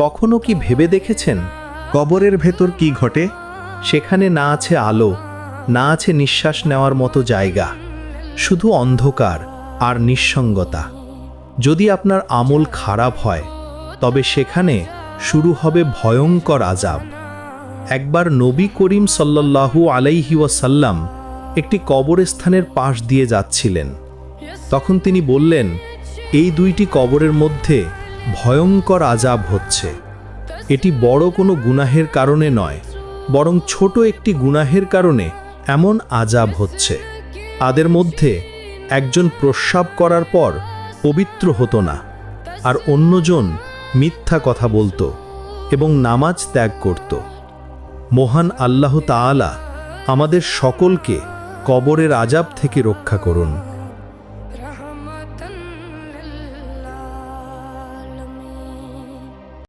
কখনো কি ভেবে দেখেছেন কবরের ভেতর কি ঘটে? সেখানে না আছে আলো, না আছে নিঃশ্বাস নেওয়ার মতো জায়গা, শুধু অন্ধকার আর নিঃসঙ্গতা। যদি আপনার আমল খারাপ হয় তবে সেখানে শুরু হবে ভয়ঙ্কর আযাব। একবার নবী করিম সাল্লাল্লাহু আলাইহি ওয়াসাল্লাম একটি কবরস্থানের পাশ দিয়ে যাচ্ছিলেন। তখন তিনি বললেন, এই দুইটি কবরের মধ্যে ভয়ঙ্কর আযাব হচ্ছে। এটি বড় কোনো গুনাহের কারণে নয়, বরং ছোট একটি গুনাহের কারণে এমন আযাব হচ্ছে। তাদের মধ্যে একজন প্রস্রাব করার পর পবিত্র হতো না, আর অন্যজন মিথ্যা কথা বলতো এবং নামাজ ত্যাগ করত। মহান আল্লাহ তাআলা আমাদের সকলকে কবরের আযাব থেকে রক্ষা করুন।